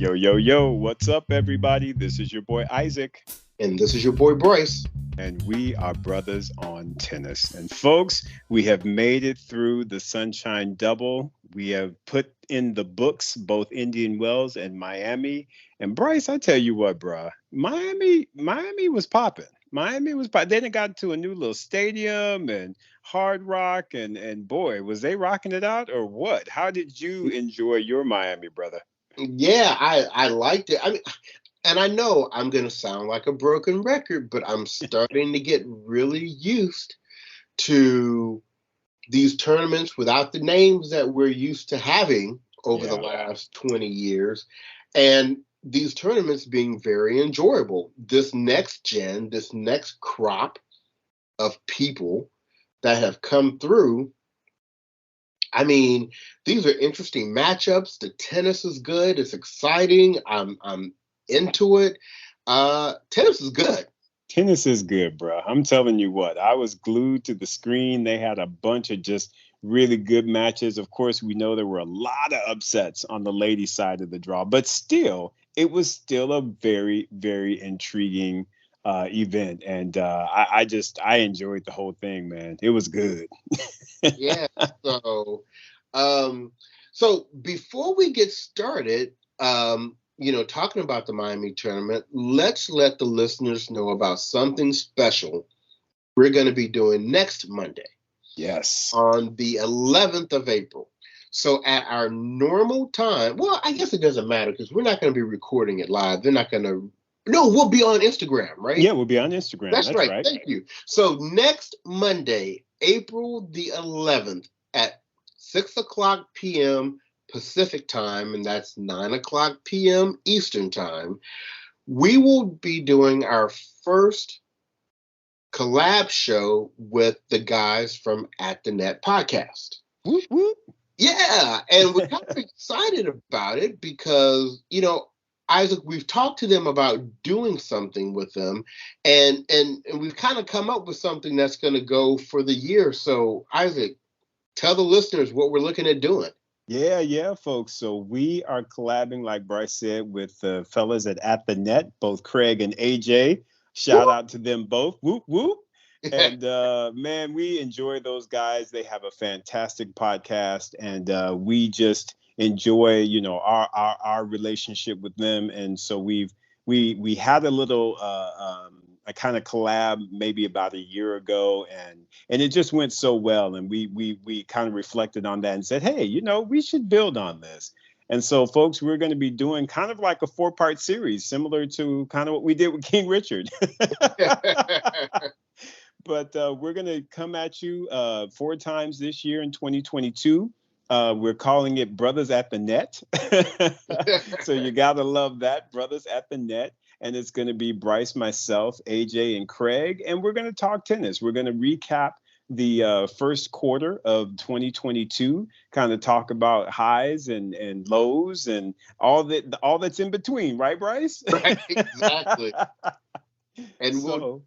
Yo, yo, yo, what's up, everybody? This is your boy Isaac. And this is your boy Bryce. And we are brothers on tennis. And folks, we have made it through the Sunshine Double. We have put in the books both Indian Wells and Miami. And Bryce, I tell you what, bruh, Miami was popping. Miami was popping. Then it got to a new little stadium and Hard Rock. And boy, was they rocking it out or what? How did you enjoy your Miami, brother? Yeah, I liked it. I mean, and I know I'm going to sound like a broken record, but I'm starting to get really used to these tournaments without the names that we're used to having over the last 20 years. And these tournaments being very enjoyable. This next crop of people that have come through, I mean, these are interesting matchups. The tennis is good. It's exciting. I'm into it. Tennis is good. Tennis is good, bro. I'm telling you what, I was glued to the screen. They had a bunch of just really good matches. Of course, we know there were a lot of upsets on the ladies' side of the draw, but still, it was still a very, very intriguing event. And I enjoyed the whole thing, man. It was good. Yeah. So before we get started, talking about the Miami tournament, let's let the listeners know about something special we're going to be doing next Monday. Yes. On the 11th of April. So at our normal time, well, I guess it doesn't matter because we're not going to be recording it live. They're not going to. No, we'll be on Instagram, right? Yeah, we'll be on Instagram. That's right. Thank you. So next Monday, April the 11th at 6:00 p.m. Pacific time, and that's 9:00 p.m. Eastern time, we will be doing our first collab show with the guys from At the Net podcast. Whoop, whoop. Yeah, and we're kind of excited about it because, Isaac, we've talked to them about doing something with them, and we've kind of come up with something that's going to go for the year. So, Isaac, tell the listeners what we're looking at doing. Yeah, folks. So we are collabing, like Bryce said, with the fellas at the Net, both Craig and AJ. Shout out to them both. Whoop, whoop. And man, we enjoy those guys. They have a fantastic podcast, and we just enjoy, our relationship with them. And so we had a little a kind of collab maybe about a year ago, and it just went so well. And we kind of reflected on that and said, hey, we should build on this. And so, folks, we're going to be doing kind of like a 4-part series, similar to kind of what we did with King Richard. But we're going to come at you 4 times this year in 2022. We're calling it Brothers at the Net. So you got to love that, Brothers at the Net. And it's going to be Bryce, myself, AJ, and Craig. And we're going to talk tennis. We're going to recap the first quarter of 2022, kind of talk about highs and lows and all that's in between. Right, Bryce? Right, exactly. And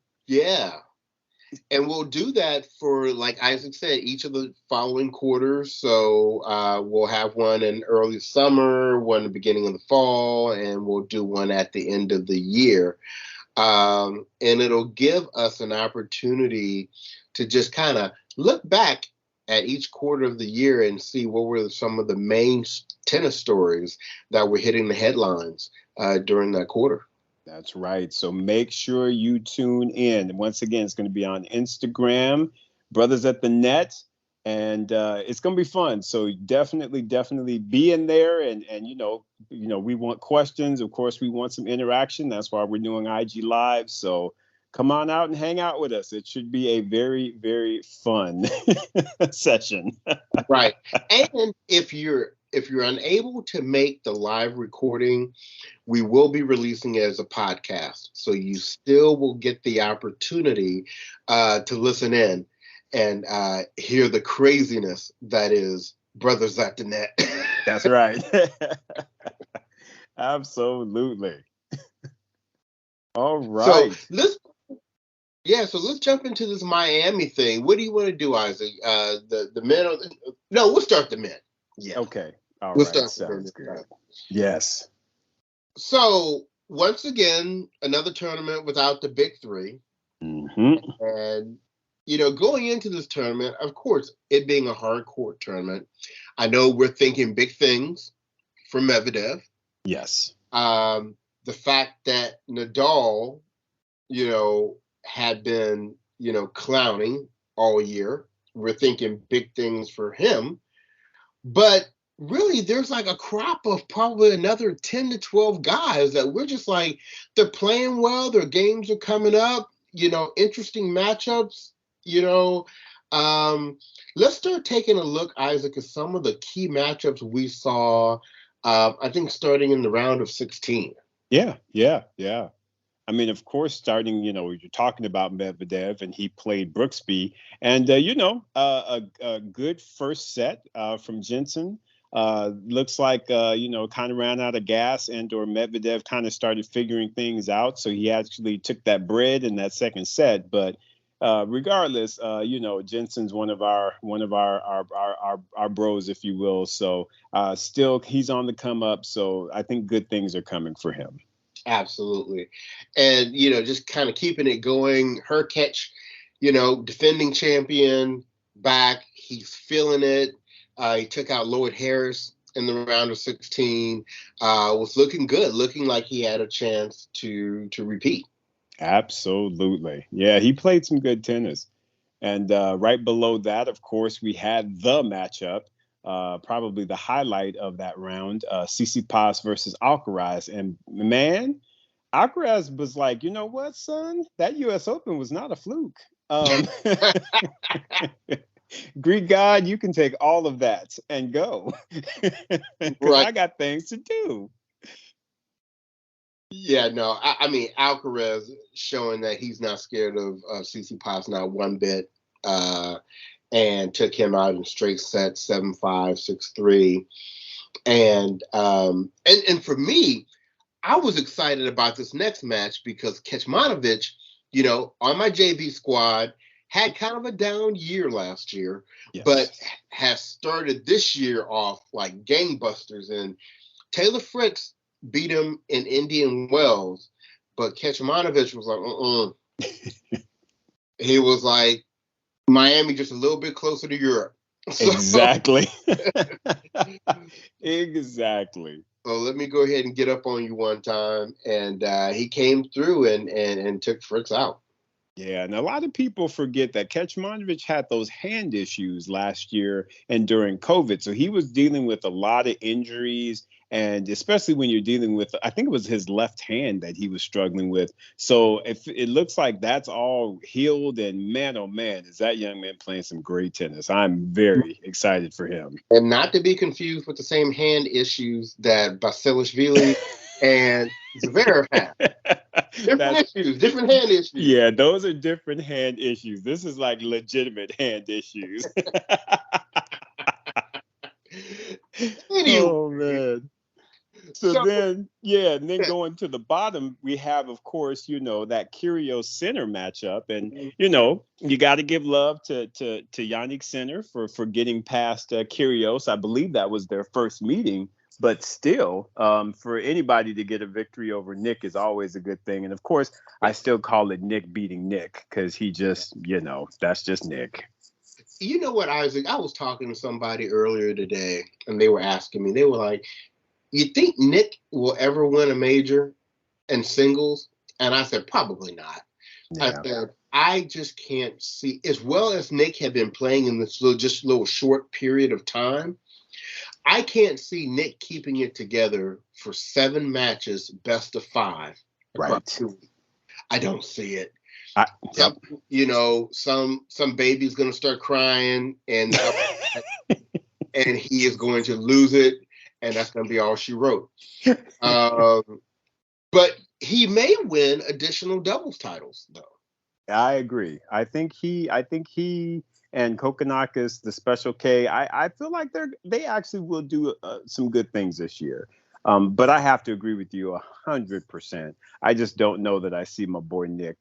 And we'll do that for, like Isaac said, each of the following quarters. So we'll have one in early summer, one in the beginning of the fall, and we'll do one at the end of the year. And it'll give us an opportunity to just kind of look back at each quarter of the year and see what were some of the main tennis stories that were hitting the headlines during that quarter. That's right. So make sure you tune in. Once again, it's going to be on Instagram, Brothers at the Net, and it's going to be fun. So definitely be in there. And we want questions. Of course, we want some interaction. That's why we're doing IG Live. So come on out and hang out with us. It should be a very, very fun session. Right. And if you're unable to make the live recording, we will be releasing it as a podcast. So you still will get the opportunity to listen in and hear the craziness that is Brothers at the Net. That's right. Absolutely. All right. So let's jump into this Miami thing. What do you want to do, Isaac? The men? No, we'll start the men. Yeah. Okay. All we'll right. start Sounds good. Yes. So once again, another tournament without the big three. Mm-hmm. And, going into this tournament, of course, it being a hard court tournament, I know we're thinking big things for Medvedev. Yes. The fact that Nadal, had been, clowning all year, we're thinking big things for him. But really, there's like a crop of probably another 10 to 12 guys that we're just like, they're playing well, their games are coming up, interesting matchups, you know. Let's start taking a look, Isaac, at some of the key matchups we saw, I think, starting in the round of 16. Yeah. I mean, of course, starting, you're talking about Medvedev, and he played Brooksby, and a good first set from Jensen. Looks like kind of ran out of gas, and/or Medvedev kind of started figuring things out. So he actually took that bread in that second set. But regardless, Jensen's one of our bros, if you will. So still, he's on the come up. So I think good things are coming for him. Absolutely. And, just kind of keeping it going. Hurkacz, defending champion back. He's feeling it. He took out Lloyd Harris in the round of 16. Was looking good, looking like he had a chance to repeat. Absolutely. Yeah, he played some good tennis. And right below that, of course, we had the matchup. Probably the highlight of that round, Cece versus Alcaraz. And man, Alcaraz was like, you know what, son? That U.S. Open was not a fluke. Greek God, you can take all of that and go. Because Right. I got things to do. Yeah, no, I mean, Alcaraz showing that he's not scared of Cece not one bit. And took him out in straight sets, 7-5, 6-3. And for me, I was excited about this next match because Kecmanovic, on my JV squad, had kind of a down year last year, Yes. but has started this year off like gangbusters. And Taylor Fritz beat him in Indian Wells, but Kecmanovic was like, He was like, Miami just a little bit closer to Europe. So, exactly. Exactly. So let me go ahead and get up on you one time. And he came through and took Fritz out. Yeah, and a lot of people forget that Kecmanovic had those hand issues last year and during COVID. So he was dealing with a lot of injuries, and especially when you're dealing with, I think it was his left hand that he was struggling with. So if it looks like that's all healed, and man, oh man, is that young man playing some great tennis. I'm very excited for him. And not to be confused with the same hand issues that Basilashvili and Zverev had. Different hand issues. Yeah, those are different hand issues. This is like legitimate hand issues. Oh, man. So then going to the bottom, we have, of course, that Kyrgios Sinner matchup. And, you got to give love to Yannick Sinner for getting past Kyrgios. I believe that was their first meeting. But still, for anybody to get a victory over Nick is always a good thing. And, of course, I still call it Nick beating Nick because he just, that's just Nick. You know what, Isaac? I was talking to somebody earlier today, and they were asking me, they were like, you think Nick will ever win a major in singles? And I said, probably not. Yeah. I said, I just can't see, as well as Nick had been playing in this little short period of time, I can't see Nick keeping it together for 7 matches, best of 5. Right. I don't see it. Yep. Some baby's going to start crying, and and he is going to lose it, and that's going to be all she wrote. But he may win additional doubles titles, though. I agree. I think he and Kokkinakis, the Special K, I feel like they actually will do some good things this year. But I have to agree with you 100%. I just don't know that I see my boy Nick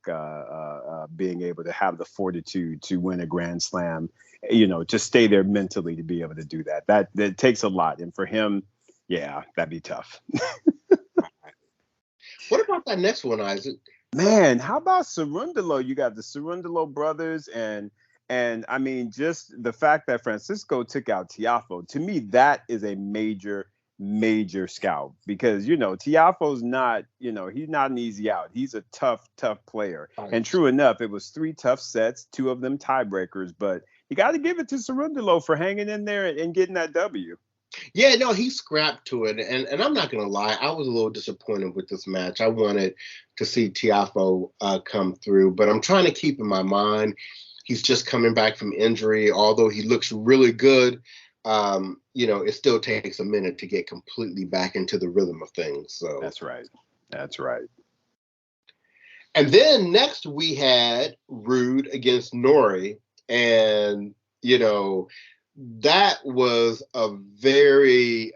being able to have the fortitude to win a Grand Slam, to stay there mentally to be able to do that. That takes a lot. And for him, yeah, that'd be tough. What about that next one, Isaac? Man, how about Cerundolo? You got the Cerundolo brothers, and I mean, just the fact that Francisco took out Tiapo, to me, that is a major scout, because Tiafo's not, he's not an easy out. He's a tough player. Right. And true enough, it was 3 tough sets, 2 of them tiebreakers, but you got to give it to Cerundolo for hanging in there and getting that W. Yeah, no, he scrapped to it, and I'm not gonna lie, I was a little disappointed with this match. I wanted to see Tiapo come through, but I'm trying to keep in my mind he's just coming back from injury. Although he looks really good, it still takes a minute to get completely back into the rhythm of things. So That's right. And then next we had Rude against Nori, and that was a very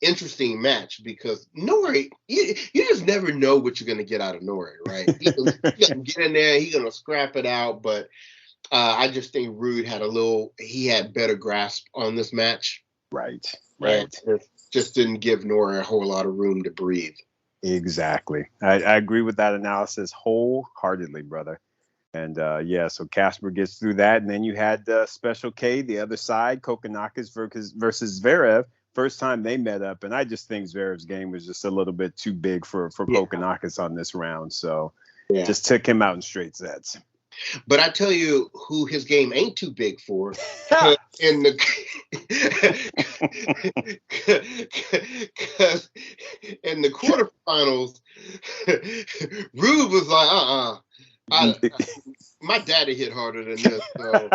interesting match, because Nori, you just never know what you're going to get out of Nori, right? He's going to get in there, he's going to scrap it out, but I just think Rude he had better grasp on this match. Right. And just didn't give Nori a whole lot of room to breathe. Exactly. I agree with that analysis wholeheartedly, brother. And so Casper gets through that, and then you had Special K, the other side, Kokkinakis versus Zverev. First time they met up, and I just think Zverev's game was just a little bit too big for Kokkinakis on this round, so just took him out in straight sets. But I tell you who his game ain't too big for. in the quarterfinals, Rude was like, my daddy hit harder than this, so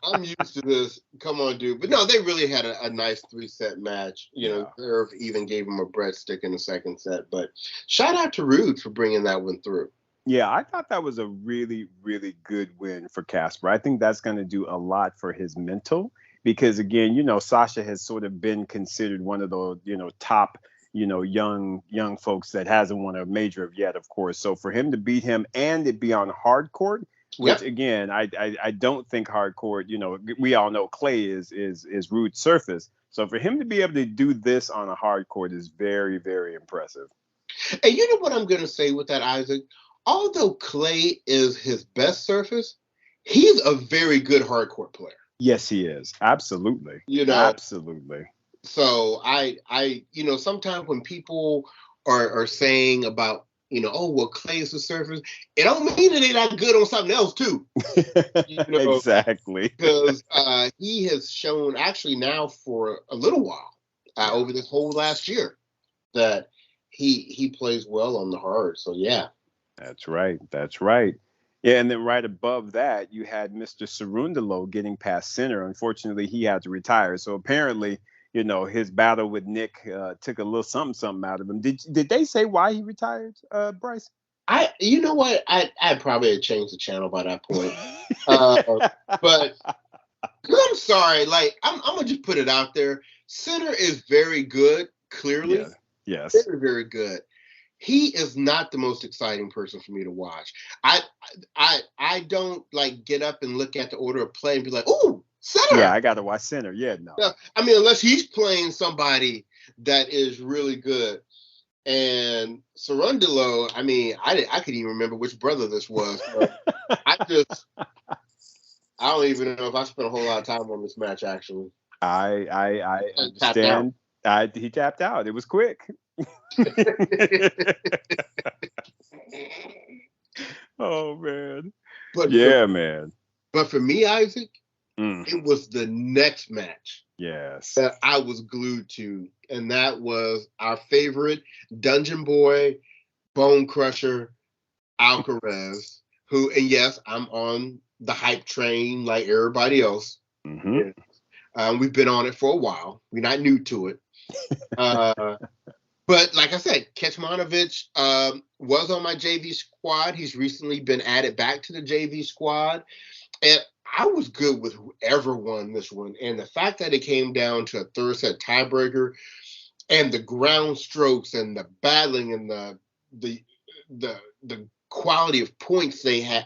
I'm used to this. Come on, dude. But no, they really had a nice 3-set match. Zverev even gave him a breadstick in the second set. But shout out to Rude for bringing that one through. Yeah, I thought that was a really good win for Casper. I think that's going to do a lot for his mental, because again, Sasha has sort of been considered one of the, top, young folks that hasn't won a major yet, of course. So for him to beat him and it be on hard court, which again, I don't think hard court, we all know clay is Rude's surface. So for him to be able to do this on a hard court is very, very impressive. And you know what I'm going to say with that, Isaac? Although clay is his best surface, he's a very good hard court player. Yes, he is. Absolutely. Absolutely. So I sometimes when people are saying about, clay is the surface, it don't mean that they're not good on something else too. Exactly. Because he has shown actually now for a little while, over this whole last year, that he plays well on the hard. So yeah. That's right. Yeah, and then right above that, you had Mr. Cerundolo getting past center. Unfortunately, he had to retire. So apparently, his battle with Nick took a little something out of him. Did they say why he retired, Bryce? You know what? I probably had changed the channel by that point. But I'm sorry. Like, I'm gonna just put it out there. Center is very good. Clearly, yeah. Yes, very, very good. He is not the most exciting person for me to watch. I don't like get up and look at the order of play and be like, "Ooh, center." Yeah, I got to watch center. Yeah, no. I mean, unless he's playing somebody that is really good. And Cerundolo, I mean, I couldn't even remember which brother this was. I don't even know if I spent a whole lot of time on this match. Actually, I understand. He tapped out. It was quick. Oh man. Man. But for me, Isaac, it was the next match. Yes. That I was glued to, and that was our favorite Dungeon Boy, Bone Crusher, Alkaraz, who, and yes, I'm on the hype train like everybody else. Mm-hmm. We've been on it for a while. We're not new to it. But like I said, Kecmanovic was on my JV squad. He's recently been added back to the JV squad. And I was good with whoever won this one. And the fact that it came down to a third set tiebreaker and the ground strokes and the battling and the quality of points they had,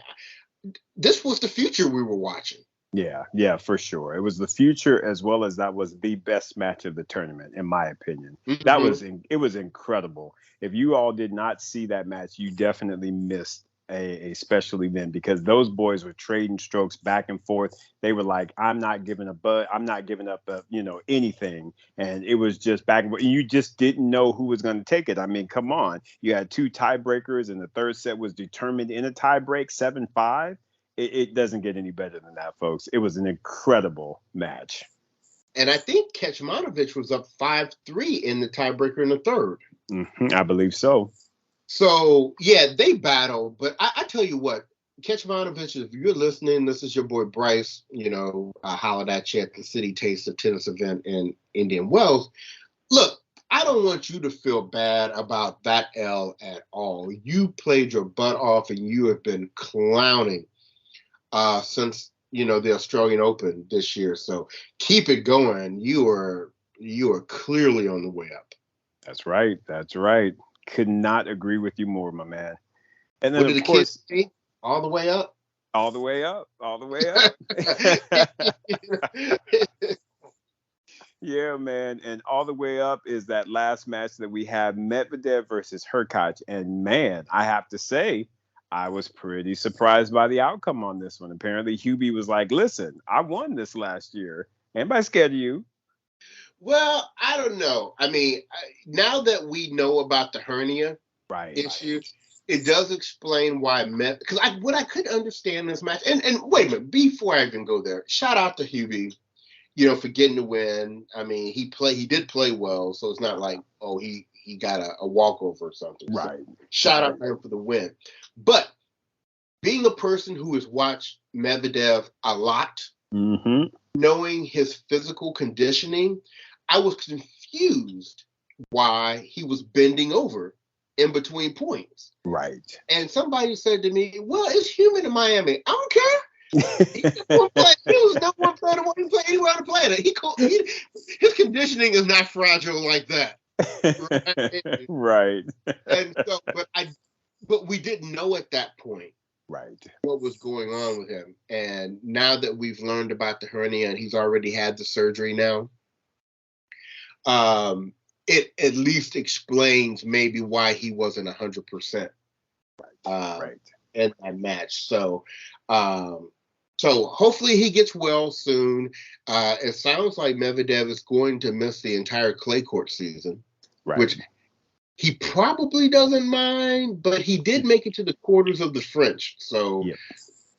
this was the future we were watching. Yeah, for sure. It was the future as well as that was the best match of the tournament, in my opinion. Mm-hmm. It was incredible. If you all did not see that match, you definitely missed a special event because those boys were trading strokes back and forth. They were like, I'm not giving I'm not giving up, anything. And it was just back and forth. You just didn't know who was going to take it. I mean, come on. You had two tiebreakers, and the third set was determined in a tiebreak, 7-5. It doesn't get any better than that, folks. It was an incredible match. And I think Kecmanovic was up 5-3 in the tiebreaker in the third. I believe so. So, yeah, they battled. But I tell you what, Kecmanovic, if you're listening, this is your boy Bryce, hollered at you at the City Taste of Tennis event in Indian Wells. Look, I don't want you to feel bad about that L at all. You played your butt off and you have been clowning since the Australian Open this year. So keep it going. You are clearly on the way up. That's right. Could not agree with you more, my man. And then what did of course, kids say? All the way up. All the way up. Yeah, man. And all the way up is that last match that we have, Medvedev versus Hurkacz. And man, I have to say, I was pretty surprised by the outcome on this one. Apparently, Hubie was like, listen, I won this last year. Anybody scared of you? Well, I don't know. I mean, now that we know about the hernia issue, it does explain why because what I couldn't understand this match, and wait a minute, before I even go there, shout out to Hubie, for getting the win. I mean, he did play well, so it's not like, oh, he got a walkover or something. Right. So, shout out to him for the win. But being a person who has watched Medvedev a lot, knowing his physical conditioning, I was confused why he was bending over in between points. Right. And somebody said to me, well, it's humid in Miami. I don't care. He was number one player to want to play anywhere on the planet. His conditioning is not fragile like that. Right. And so, but we didn't know at that point. Right. What was going on with him. And now that we've learned about the hernia and he's already had the surgery now, it at least explains maybe why he wasn't 100% in that match. So hopefully he gets well soon. It sounds like Medvedev is going to miss the entire clay court season, which he probably doesn't mind, but he did make it to the quarters of the French. So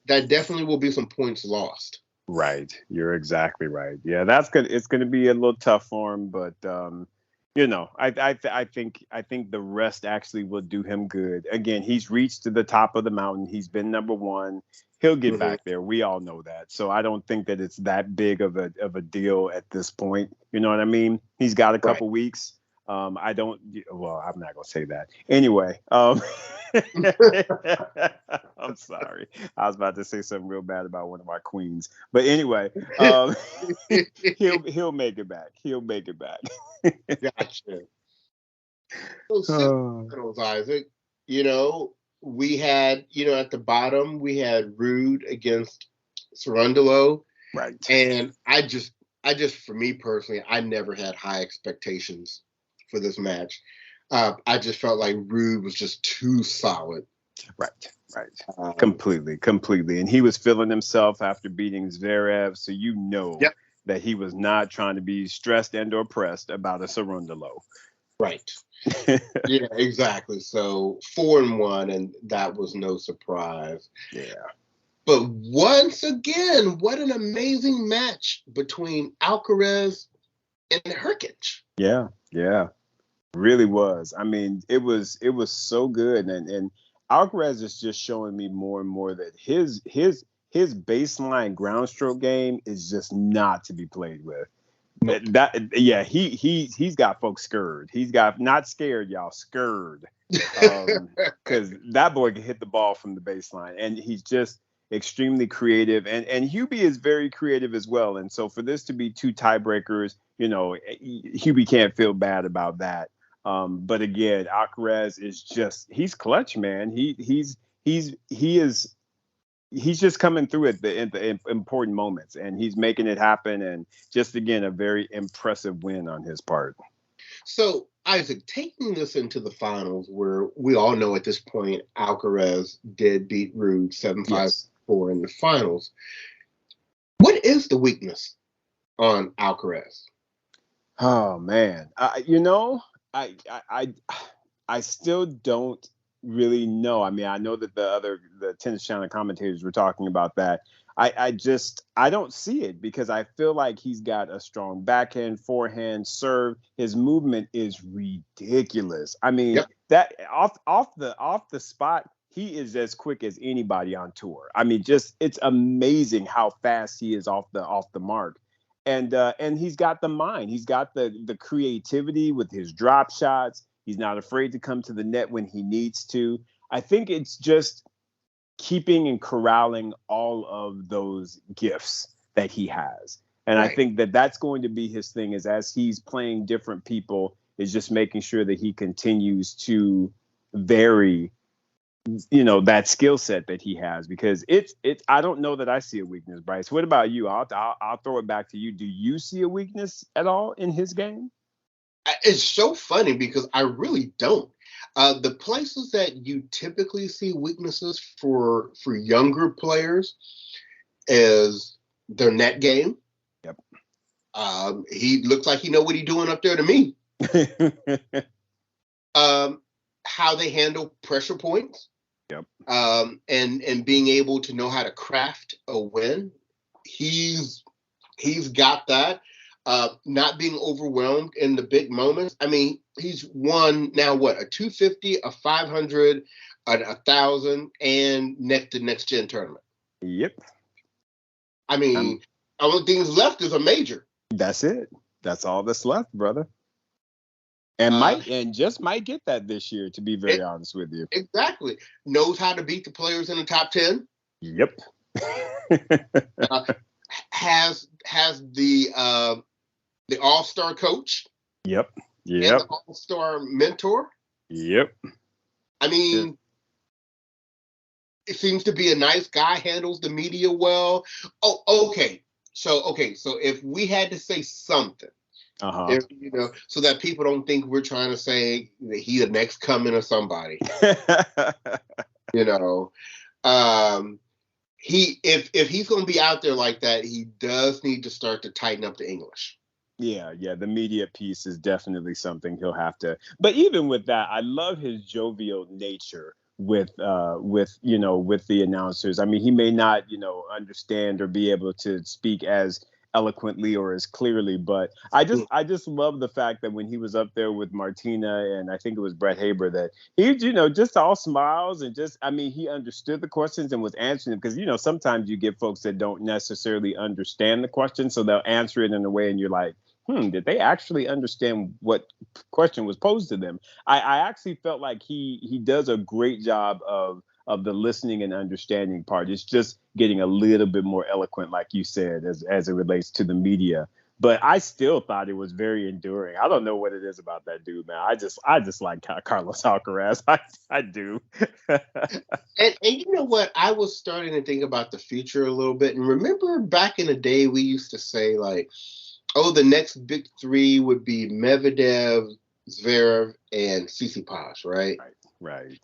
that definitely will be some points lost. Right. You're exactly right. Yeah, that's good. It's going to be a little tough for him, but I think the rest actually will do him good. Again, he's reached to the top of the mountain. He's been number one. He'll get back there. We all know that. So I don't think that it's that big of a deal at this point. You know what I mean? He's got a couple weeks. I'm not going to say that. Anyway, I'm sorry. I was about to say something real bad about one of my queens. But anyway, he'll make it back. Gotcha. So, Isaac, we had, at the bottom, we had Rude against Cerundolo. Right. And I just, for me personally, I never had high expectations for this match. I just felt like Rude was just too solid. Right. Completely. And he was feeling himself after beating Zverev. So that he was not trying to be stressed and or pressed about a Cerundolo. Right. Yeah, exactly. So 4-1, and that was no surprise. Yeah. But once again, what an amazing match between Alkaraz and Hurkacz. Yeah. Really was. I mean, it was so good, and Alcaraz is just showing me more and more that his baseline ground stroke game is just not to be played with. He's got folks scared. He's got not scared, y'all, scared, because that boy can hit the ball from the baseline, and he's just extremely creative, and Hubie is very creative as well. And so for this to be two tiebreakers, Hubie can't feel bad about that. But again, Alcaraz is he's clutch, man. He is he's just coming through at the important moments, and he's making it happen. And just again, a very impressive win on his part. So, Isaac, taking this into the finals, where we all know at this point Alcaraz did beat Ruud 7-5-4 Yes. in the finals. What is the weakness on Alcaraz? Oh man, I still don't really know. I mean, I know that the Tennis Channel commentators were talking about that. I don't see it because I feel like he's got a strong backhand, forehand, serve. His movement is ridiculous. I mean, Yep. that off the spot, he is as quick as anybody on tour. I mean, just it's amazing how fast he is off the mark. And he's got the mind. He's got the creativity with his drop shots. He's not afraid to come to the net when he needs to. I think it's just keeping and corralling all of those gifts that he has. And I think that that's going to be his thing, is as he's playing different people, is just making sure that he continues to vary, that skill set that he has, because it's I don't know that I see a weakness, Bryce. What about you? I'll throw it back to you. Do you see a weakness at all in his game? It's so funny because I really don't. The places that you typically see weaknesses for younger players is their net game. Yep. He looks like he know what he's doing up there to me. How they handle pressure points. Yep. And being able to know how to craft a win. He's got that. Not being overwhelmed in the big moments. I mean, he's won now a 250, a 500, a 1,000, and the next gen tournament. Yep. I mean, only things left is a major. That's it. That's all that's left, brother. And just might get that this year, to be very honest with you. Exactly. Knows how to beat the players in the top 10. Yep. Has the all-star coach. Yep. And the all-star mentor. Yep. I mean, it seems to be a nice guy, handles the media well. Oh, okay. So if we had to say something, so that people don't think we're trying to say that he's the next coming of somebody. If he's going to be out there like that, he does need to start to tighten up the English. Yeah, the media piece is definitely something he'll have to. But even with that, I love his jovial nature with the announcers. I mean, he may not, understand or be able to speak as eloquently or as clearly, but I just love the fact that when he was up there with Martina and I think it was Brett Haber, that he, just all smiles and he understood the questions and was answering them, because sometimes you get folks that don't necessarily understand the question, so they'll answer it in a way and you're like, did they actually understand what question was posed to them? I actually felt like he does a great job of the listening and understanding part. It's just getting a little bit more eloquent, like you said, as it relates to the media. But I still thought it was very enduring. I don't know what it is about that dude, man. I just like Carlos Alcaraz. I do. and you know what? I was starting to think about the future a little bit. And remember back in the day, we used to say like, oh, the next big three would be Medvedev, Zverev, and Tsitsipas, right? Right.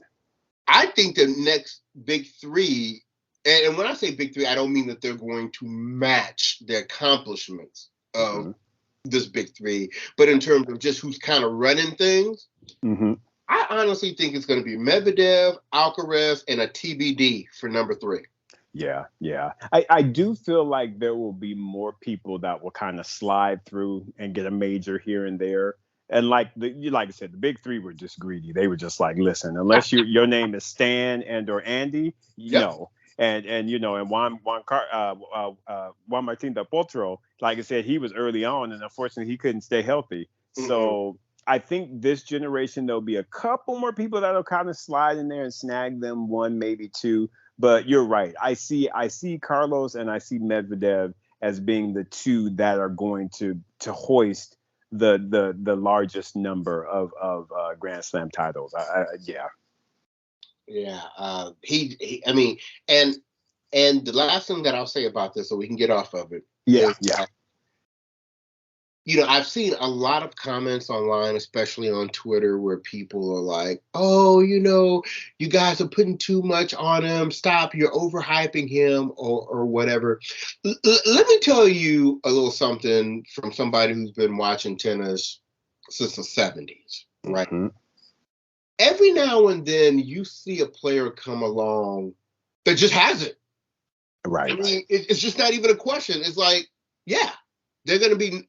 I think the next big three, and when I say big three, I don't mean that they're going to match the accomplishments of this big three, but in terms of just who's kind of running things, I honestly think it's going to be Medvedev, Alcaraz, and a TBD for number 3. Yeah. I do feel like there will be more people that will kind of slide through and get a major here and there. And like I said, the big three were just greedy. They were just like, listen, unless your name is Stan and or Andy, no. And Juan Martín del Potro, like I said, he was early on, and unfortunately he couldn't stay healthy. So I think this generation there'll be a couple more people that'll kind of slide in there and snag them, 1, maybe 2. But you're right. I see Carlos and I see Medvedev as being the 2 that are going to hoist the largest number of Grand Slam titles. Yeah. I mean, and And the last thing that I'll say about this, so we can get off of it, yeah. I've seen a lot of comments online, especially on Twitter, where people are like, oh, you guys are putting too much on him. Stop, you're overhyping him or whatever. Let me tell you a little something from somebody who's been watching tennis since the 70s, right? Mm-hmm. Every now and then you see a player come along that just has it. Right. I mean, it's just not even a question. It's like, yeah. They're going to be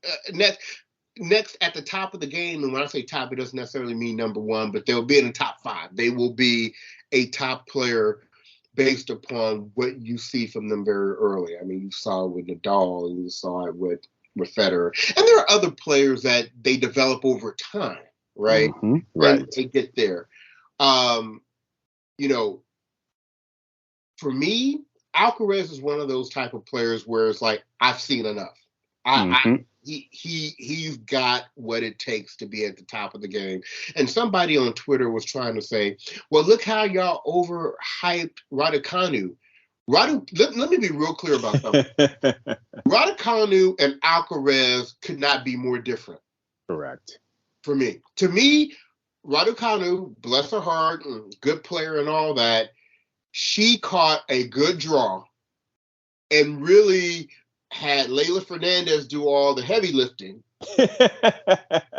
next at the top of the game. And when I say top, it doesn't necessarily mean number one, but they'll be in the top 5. They will be a top player based upon what you see from them very early. I mean, you saw it with Nadal, and you saw it with Federer. And there are other players that they develop over time, right? Mm-hmm. Right. And they get there. For me, Alcaraz is one of those type of players where it's like, I've seen enough. He's got what it takes to be at the top of the game. And somebody on Twitter was trying to say, well, look how y'all overhyped Raducanu. Let me be real clear about something. Raducanu and Alcaraz could not be more different. Correct. For me. To me, Raducanu, bless her heart, good player and all that, she caught a good draw and really had Leylah Fernandez do all the heavy lifting,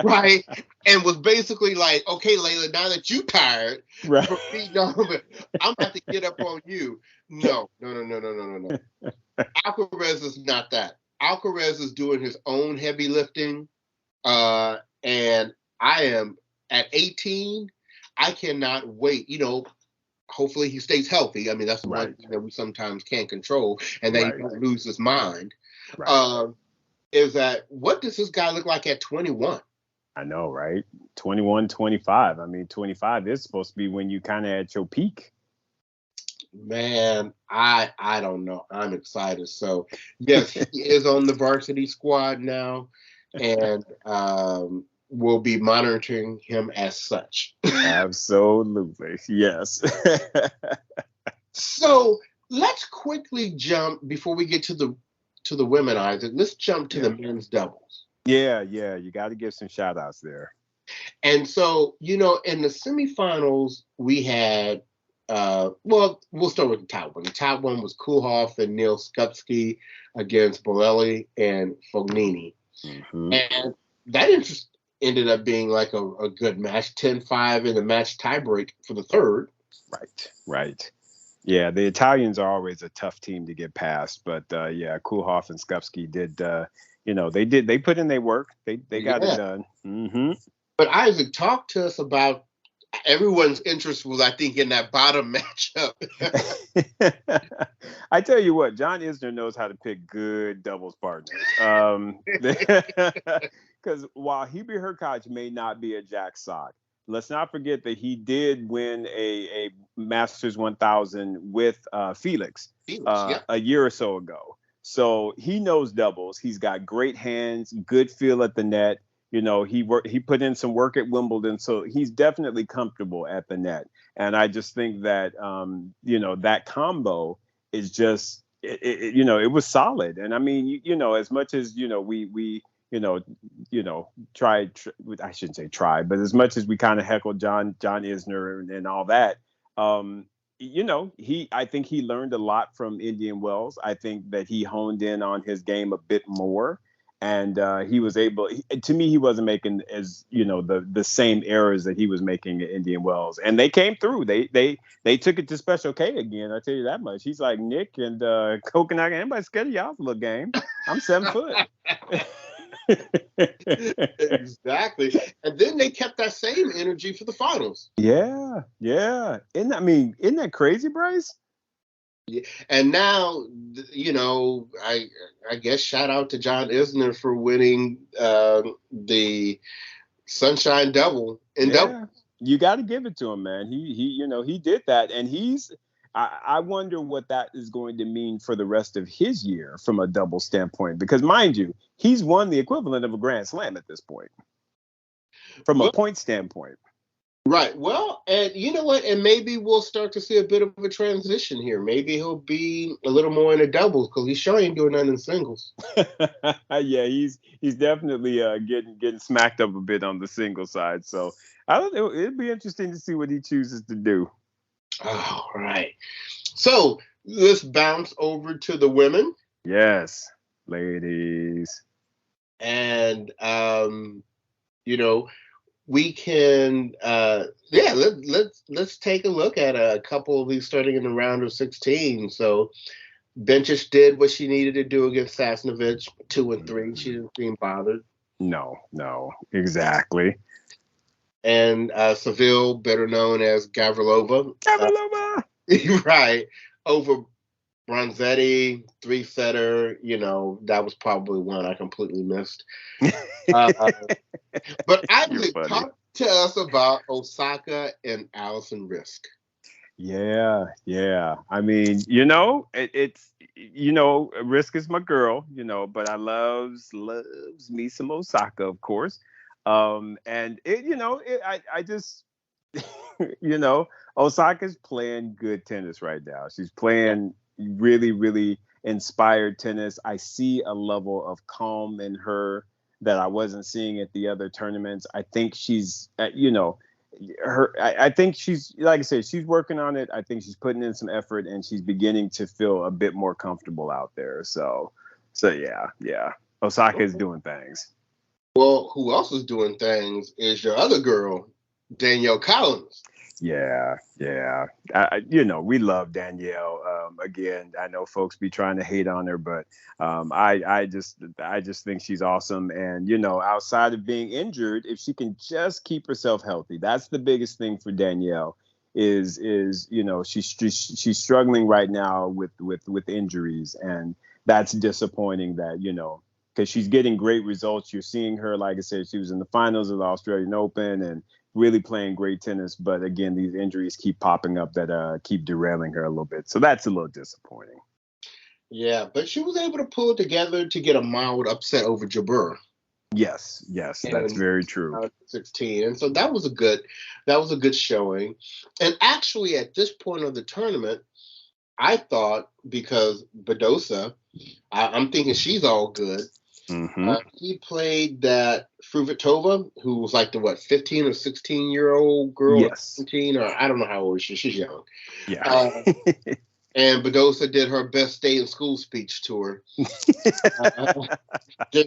right? And was basically like, okay, Leylah, now that you tired, right. I'm about to get up on you. No. Alcaraz is not that. Alcaraz is doing his own heavy lifting, and I am at 18. I cannot wait. Hopefully he stays healthy. I mean, that's one thing that we sometimes can't control, and that he won't lose his mind. Right. Is that what does this guy look like at 21? I know, right? 21, 25. I mean, 25 is supposed to be when you kind of at your peak. Man, I don't know. I'm excited. So, yes, he is on the varsity squad now, and we'll be monitoring him as such. Absolutely. Yes. So let's quickly jump before we get to the women, Isaac. Let's jump to the men's doubles. Yeah. You got to give some shout outs there. And so, in the semifinals, we had, we'll start with the top one. The top one was Kulhoff and Neil Skupski against Bolelli and Fognini. Mm-hmm. And that ended up being like a good match, 10-5 in the match tiebreak for the third. Right. Yeah, the Italians are always a tough team to get past, but Kulhoff and Skupski did, they put in their work. They got it done. Mm-hmm. But Isaac, talk to us about everyone's interest was, I think, in that bottom matchup. I tell you what, John Isner knows how to pick good doubles partners. Because while Hubert Hurkacz may not be a Jack Sock, let's not forget that he did win a Masters 1000 with Felix a year or so ago. So he knows doubles. He's got great hands, good feel at the net. He put in some work at Wimbledon, so he's definitely comfortable at the net. And I just think that that combo is just it was solid. And I mean, as much as we I shouldn't say try, but as much as we kind of heckled John Isner and all that, I think he learned a lot from Indian Wells. I think that he honed in on his game a bit more. And he was able, to me, he wasn't making as, the same errors that he was making at Indian Wells. And they came through. They took it to Special K again. I tell you that much. He's like, Nick and Coconut, anybody scared of y'all's little game? I'm 7 foot. Exactly. And then they kept that same energy for the finals. Yeah. Isn't that crazy, Bryce? Yeah. And now, I guess shout out to John Isner for winning the Sunshine Double in double. You got to give it to him, man. He did that, and I wonder what that is going to mean for the rest of his year from a double standpoint, because mind you, he's won the equivalent of a Grand Slam at this point from a point standpoint. Right. Well, and you know what? And maybe we'll start to see a bit of a transition here. Maybe he'll be a little more into doubles because he sure ain't doing nothing in singles. Yeah, he's definitely getting smacked up a bit on the single side. So I don't know. It'd be interesting to see what he chooses to do. All right. So let's bounce over to the women. Yes, ladies. And, you know, we can, yeah, let's take a look at a couple of these starting in the round of 16. So Bencic did what she needed to do against Sasnovich, 2-3. She didn't seem bothered. No, exactly. And Seville, better known as Gavrilova, Kavalova. right, over Bronzetti, three-setter. That was probably one I completely missed. Uh, but You're Isaac, funny. talk to us about Osaka and Allison Risk. Yeah. I mean, it's Risk is my girl, but I loves me some Osaka, of course. And I just, you know, Osaka's playing good tennis right now. She's playing really, really inspired tennis. I see a level of calm in her that I wasn't seeing at the other tournaments. I think she's, I think she's, like I said, she's working on it. I think she's putting in some effort and she's beginning to feel a bit more comfortable out there. So yeah. Osaka is doing things. Well, who else is doing things is your other girl, Danielle Collins. Yeah. We love Danielle. Again, I know folks be trying to hate on her, but I just think she's awesome. And outside of being injured, if she can just keep herself healthy, that's the biggest thing for Danielle. Is she's struggling right now with injuries, and that's disappointing. Because she's getting great results. You're seeing her, like I said, she was in the finals of the Australian Open and really playing great tennis. But again, these injuries keep popping up that keep derailing her a little bit. So that's a little disappointing. Yeah, but she was able to pull it together to get a mild upset over Jabeur. Yes, that's And very true. 16, and so that was a good showing. And actually, at this point of the tournament, I thought because Badosa, I'm thinking she's all good. Mm-hmm. He played that Fruitova, who was like the 15 or 16-year-old girl, or Yes. 17, or I don't know how old she is. She's young. Yeah. And Badosa did her best stay in school speech to her. Give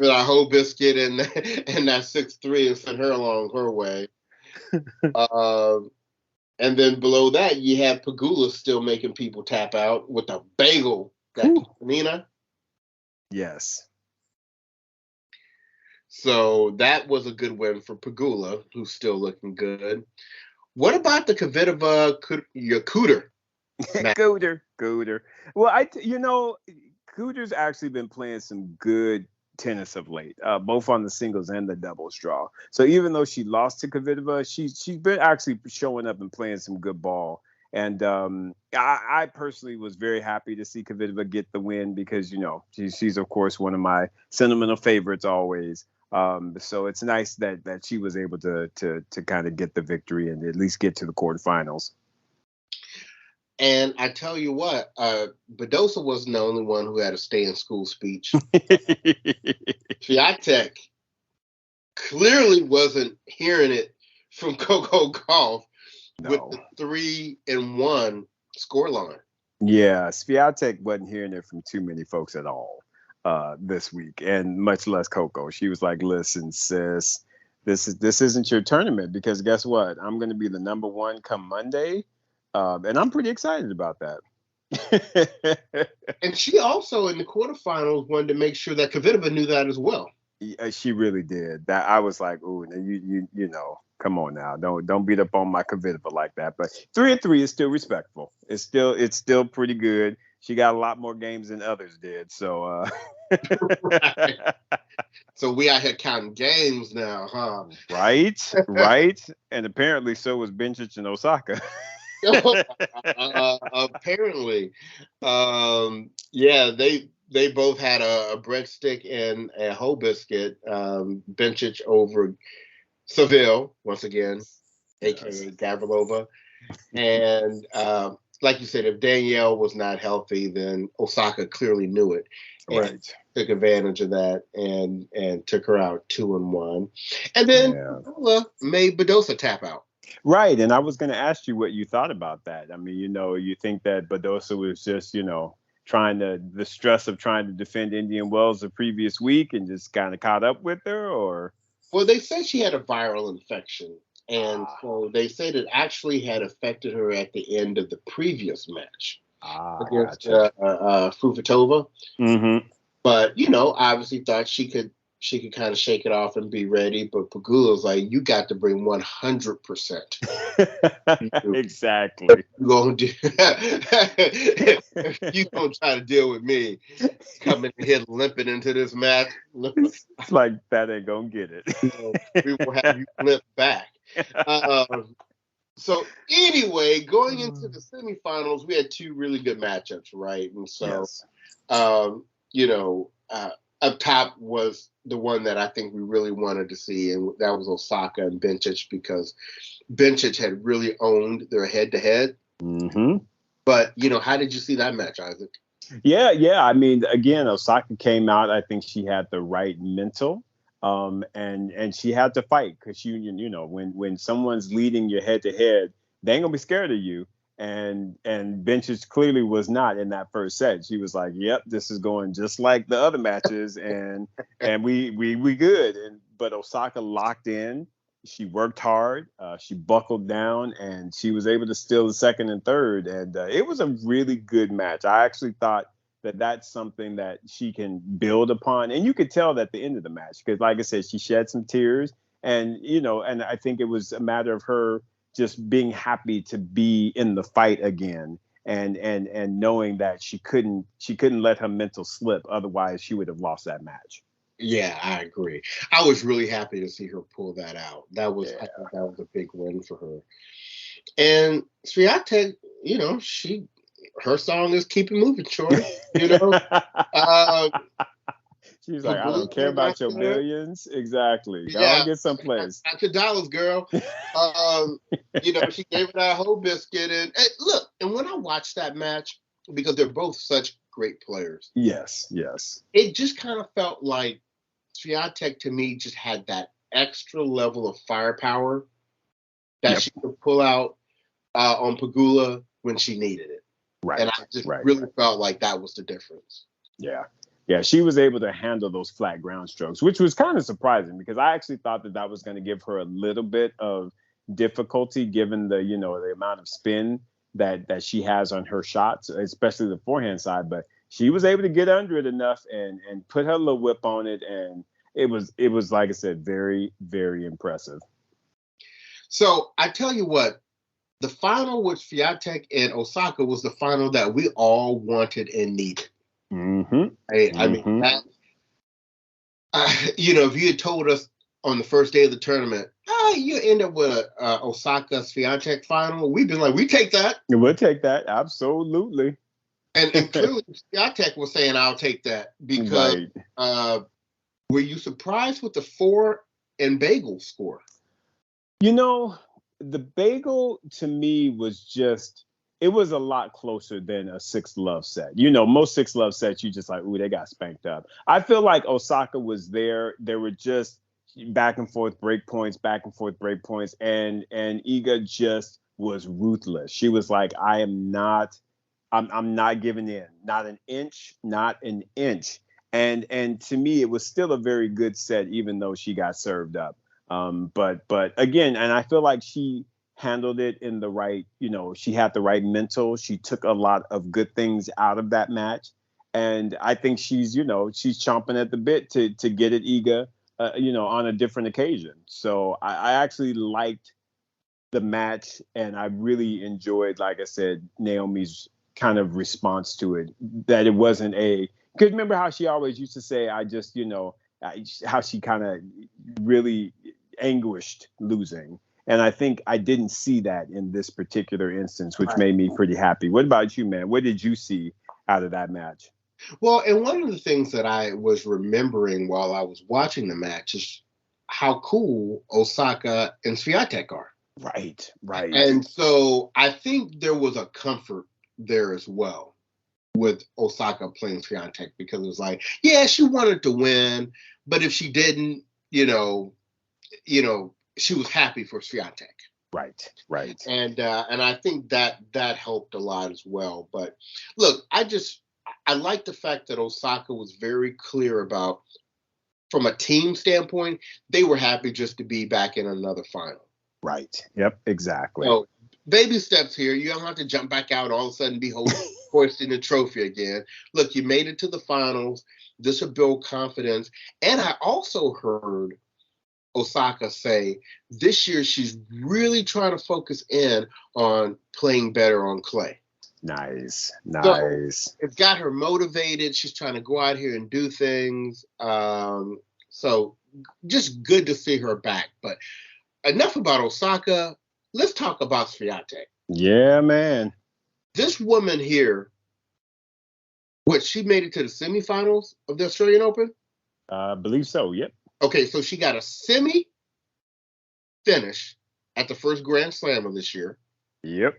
it a whole biscuit and that 6-3 and sent her along her way. And then below that, you had Pagula still making people tap out with a bagel. That Nina. Yes. So that was a good win for Pagula, who's still looking good. What about the Kvitova Yakuter? Cooter. Well, Cooter's actually been playing some good tennis of late, both on the singles and the doubles draw. So even though she lost to Kvitova, she's been actually showing up and playing some good ball. And I personally was very happy to see Kvitova get the win because she's of course one of my sentimental favorites always. So it's nice that she was able to kind of get the victory and at least get to the quarterfinals. And I tell you what, Badosa wasn't the only one who had a stay in school speech. Swiatek clearly wasn't hearing it from Coco Golf with the 3-1 scoreline. Yeah, Swiatek wasn't hearing it from too many folks at all this week, and much less Coco. She was like, "Listen, sis, this isn't your tournament because guess what? I'm going to be the number one come Monday, and I'm pretty excited about that." And she also in the quarterfinals wanted to make sure that Kvitova knew that as well. Yeah, she really did. That I was like, "Ooh, come on now, don't beat up on my Kvitova like that." But 3-3 is still respectful. It's still pretty good. She got a lot more games than others did. So, Right. So we out here counting games now, huh? Right. And apparently so was Bencic and Osaka. Apparently, yeah, they both had a breadstick and a whole biscuit. Bencic over Seville once again. aka Gavrilova. And like you said, if Danielle was not healthy, then Osaka clearly knew it and Right. took advantage of that and took her out 2-1. And then Pegula made Badosa tap out. Right. And I was going to ask you what you thought about that. I mean, you think that Badosa was just, the stress of trying to defend Indian Wells the previous week and just kind of caught up with her, or? Well, they said she had a viral infection. And so they said it actually had affected her at the end of the previous match against Fruhvirtova. Mm-hmm. But, obviously thought she could kind of shake it off and be ready. But Pegula's like, you got to bring 100%. Exactly. You're going to do if you're going to try to deal with me coming here limping into this match. It's like, that ain't going to get it. We will have you limp back. So anyway, going into the semifinals, we had two really good matchups, right? And so, up top was the one that I think we really wanted to see, and that was Osaka and Bencic, because Bencic had really owned their head-to-head. Mm-hmm. But, how did you see that match, Isaac? Yeah. I mean, again, Osaka came out. I think she had the right mental. And she had to fight, because when someone's leading your head to head, they ain't gonna be scared of you. And Bencic clearly was not in that first set. She was like, "Yep, this is going just like the other matches, and we good." But Osaka locked in. She worked hard. She buckled down, and she was able to steal the second and third. And it was a really good match. I actually thought that's something that she can build upon. And you could tell at the end of the match, because like I said, she shed some tears, and and I think it was a matter of her just being happy to be in the fight again, and knowing that she couldn't let her mental slip. Otherwise she would have lost that match. Yeah, I agree. I was really happy to see her pull that out. I think that was a big win for her. And Swiatek, her song is "Keep It Moving, Shorty." She's like, "I don't care about your millions." Exactly. Yeah, I'll get someplace. Not your dollars, girl. She gave it that whole biscuit. And look, and when I watched that match, because they're both such great players. Yes. It just kind of felt like Swiatek, to me, just had that extra level of firepower that she could pull out on Pegula when she needed it. Right. And I just really felt like that was the difference. Yeah, she was able to handle those flat ground strokes, which was kind of surprising, because I actually thought that was going to give her a little bit of difficulty, given the the amount of spin that she has on her shots, especially the forehand side. But she was able to get under it enough and put her little whip on it, and it was like I said, very, very impressive. So I tell you what, the final with Swiatek and Osaka was the final that we all wanted and needed. Mm-hmm. I mean, that, if you had told us on the first day of the tournament, you end up with a Osaka Swiatek final, we'd been like, we take that. We'll take that, absolutely. And clearly, Swiatek was saying, "I'll take that," because were you surprised with the 4 and bagel score? The bagel to me was just, it was a lot closer than a 6-love set. Most 6-love sets, you just like, ooh, they got spanked up. I feel like Osaka was there. There were just back and forth break points, and Iga just was ruthless. She was like, I'm not giving in, not an inch. And to me, it was still a very good set, even though she got served up. But again, and I feel like she handled it in the right, she had the right mental. She took a lot of good things out of that match. And I think she's chomping at the bit to get at Iga, on a different occasion. So I actually liked the match, and I really enjoyed, like I said, Naomi's kind of response to it, that it wasn't because remember how she always used to say, how she kind of really anguished losing. And I think I didn't see that in this particular instance, which made me pretty happy. What about you, man? What did you see out of that match? Well, and one of the things that I was remembering while I was watching the match is how cool Osaka and Swiatek are. Right, right. And so I think there was a comfort there as well with Osaka playing Swiatek, because it was like, yeah, she wanted to win, but if she didn't, she was happy for Swiatek. Right, right. And I think that helped a lot as well. But look, I like the fact that Osaka was very clear about, from a team standpoint, they were happy just to be back in another final. Right. Yep, exactly. So baby steps here. You don't have to jump back out all of a sudden, be hoisting the trophy again. Look, you made it to the finals. This will build confidence. And I also heard Osaka say this year she's really trying to focus in on playing better on clay. Nice. So it's got her motivated. She's trying to go out here and do things. So just good to see her back. But enough about Osaka. Let's talk about Swiatek. Yeah, man. This woman here, she made it to the semifinals of the Australian Open? I believe so, yep. Okay, so she got a semi finish at the first Grand Slam of this year. Yep.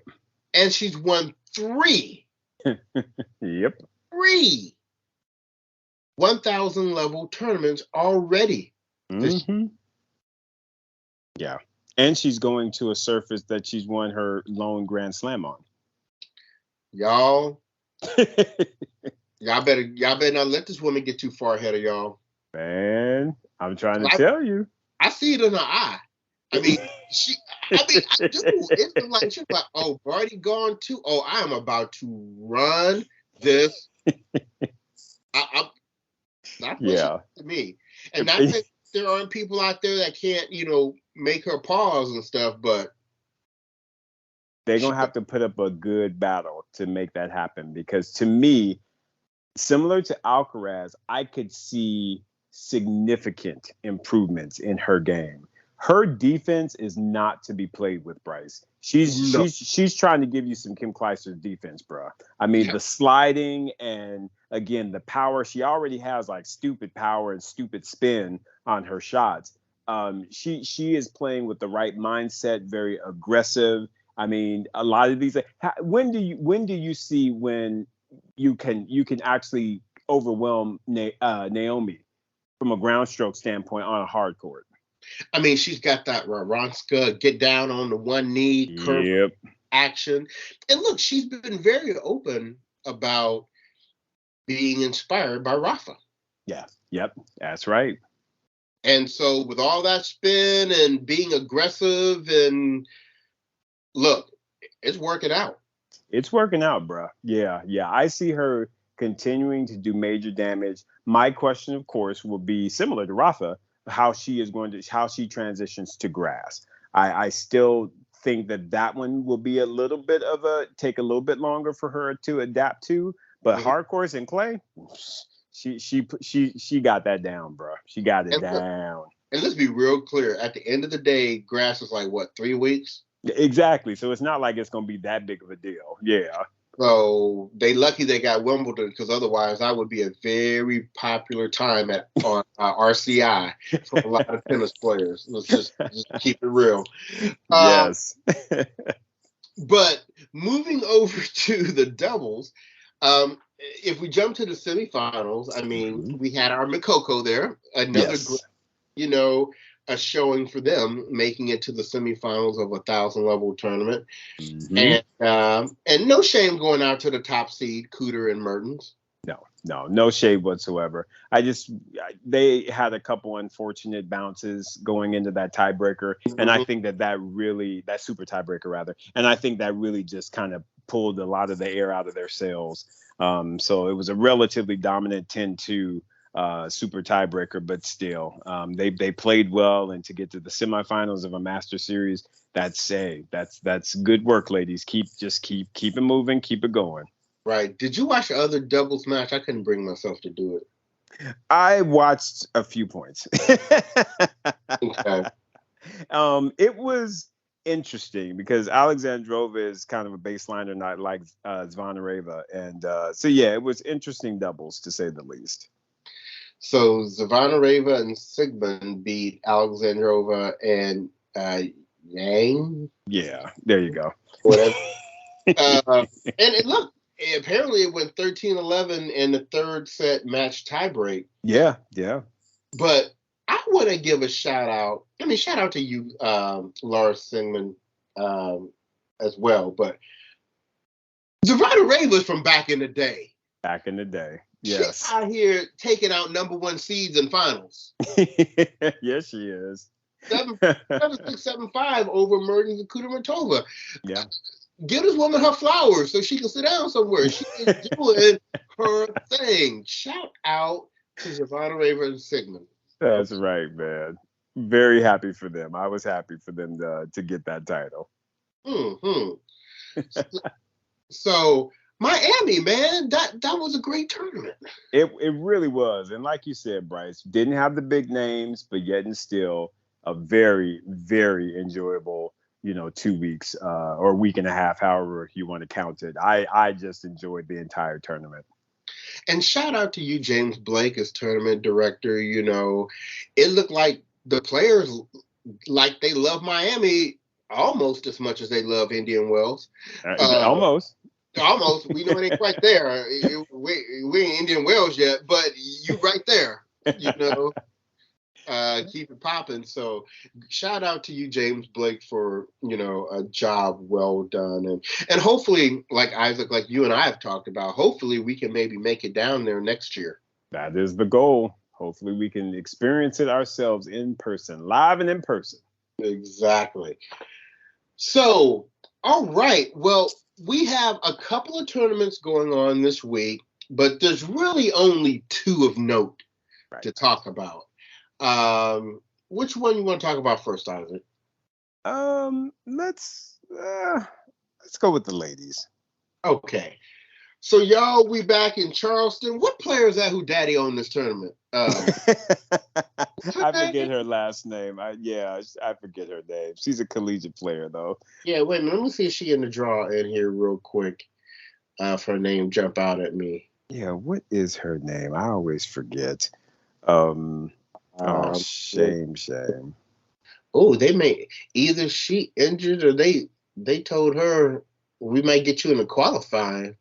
And she's won 3. Yep. 3 1,000 level tournaments already. Mm-hmm. Yeah. And she's going to a surface that she's won her lone Grand Slam on. Y'all better not let this woman get too far ahead of y'all. Man, I'm trying to tell you. I see it in her eye. I mean, I do. It's like she's like, oh, Barty gone too. Oh, I am about to run this. That's what to me. And not that there aren't people out there that can't, make her pause and stuff, but they're gonna have to put up a good battle to make that happen. Because to me, similar to Alkaraz, I could see significant improvements in her game. Her defense is not to be played with, Bryce. She's trying to give you some Kim Clijsters defense, bro. I mean, the sliding and, again, the power. She already has like stupid power and stupid spin on her shots. She is playing with the right mindset, very aggressive. I mean, a lot of these. When do you see when you can actually overwhelm Naomi from a ground stroke standpoint on a hard court? I mean, she's got that Raronska get down on the one knee curve action. And look, she's been very open about being inspired by Rafa. Yeah. Yep. That's right. And so with all that spin and being aggressive, and look, it's working out. It's working out, bro. Yeah. I see her continuing to do major damage. My question, of course, will be similar to Rafa, how she transitions to grass. I still think that one will be take a little bit longer for her to adapt to, but hard courts and clay, she got that down, bro. She got it down. And let's be real clear, at the end of the day, grass is like, what, 3 weeks? Exactly. So it's not like it's going to be that big of a deal. Yeah. So they lucky they got Wimbledon, because otherwise I would be a very popular time on RCI for a lot of tennis players. Let's just keep it real. Yes. But moving over to the doubles, if we jump to the semifinals, I mean, we had our Mikoko there, another a showing for them, making it to the semifinals of 1,000 level tournament. Mm-hmm. And no shame going out to the top seed, Cooter and Mertens. No shade whatsoever. They had a couple unfortunate bounces going into that tiebreaker, and I think that super tiebreaker rather, and I think that really just kind of pulled a lot of the air out of their sails. So it was a relatively dominant 10-2 super tiebreaker, but still, they played well, and to get to the semifinals of a Master Series, that's good work, ladies. Keep it moving, keep it going. Right. Did you watch the other doubles match? I couldn't bring myself to do it. I watched a few points. Okay. It was interesting because Alexandrova is kind of a baseliner, not like Zvonareva, and it was interesting doubles, to say the least. So Zvonareva and Sigmund beat Alexandrova and Yang. Yeah, there you go. Whatever. And look, apparently it went 13-11 in the third set match tiebreak. Yeah. But I want to give a shout out. I mean, shout out to you, Lars Singman, as well. But Zavada Ray was from back in the day. Back in the day. Yes. She's out here taking out number one seeds in finals. Yes, she is. 7-6, 7-5 over Mertens and Kudermetova. Yeah. Give this woman her flowers so she can sit down somewhere. She is doing her thing. Shout out to Zavada Raver and Sigmund. That's right, man. Very happy for them. I was happy for them to get that title. Mm-hmm. So Miami, man, that was a great tournament. It really was. And like you said, Bryce, didn't have the big names, but yet and still a very, very enjoyable, 2 weeks or a week and a half, however you want to count it. I just enjoyed the entire tournament. And shout out to you, James Blake, as tournament director. It looked like the players, like they love Miami almost as much as they love Indian Wells. Almost. Almost. We know it ain't quite there. We ain't Indian Wells yet, but you right there. Keep it popping. So shout out to you, James Blake, for a job well done, and hopefully, like Isaac, like you and I have talked about, hopefully we can maybe make it down there next year. That is the goal. Hopefully we can experience it ourselves in person, live and in person. Exactly. So, all right. Well, we have a couple of tournaments going on this week, but there's really only two of note to talk about. Which one you want to talk about first, Isaac? Let's go with the ladies. Okay. So y'all, we back in Charleston. What player is that who daddy owned this tournament? I forget her last name. I forget her name. She's a collegiate player though. Yeah, wait a minute. Let me see if she in the draw in here real quick. For her name jump out at me. Yeah, what is her name? I always forget. Shame. Oh, they may either she injured or they told her we might get you in the qualifying.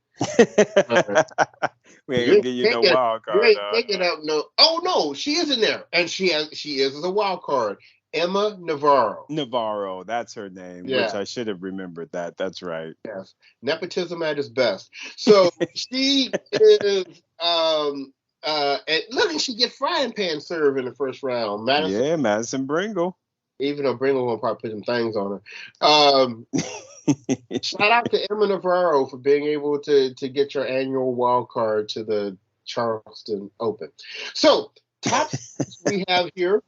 We ain't gonna give you no wild card. You ain't picking up no. Oh no, she is in there, and she is as a wild card. Emma Navarro, that's her name. Yeah. Which I should have remembered that. That's right. Yes, nepotism at its best. So she is. And look, she get frying pan serve in the first round. Madison Bringle. Even though Bringle will probably put some things on her. Shout out to Emma Navarro for being able to get your annual wild card to the Charleston Open. So, top we have here,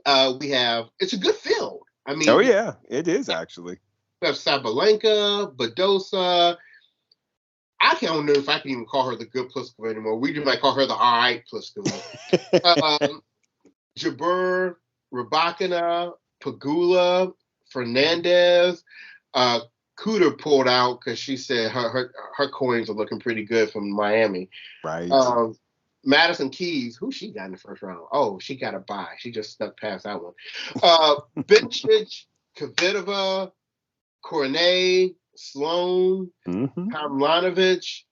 it's a good field. I mean, oh yeah, it is actually. We have Sabalenka, Badosa. I don't know if I can even call her the good Pliskova anymore. We just might call her the all right Pliskova. Jabeur, Rybakina, Pegula, Fernandez. Cooter pulled out because she said her coins are looking pretty good from Miami. Right. Madison Keys, who she got in the first round? Oh, she got a bye. She just snuck past that one. Bencic, Kvitova, Cornet, Sloan, Kamlanovich,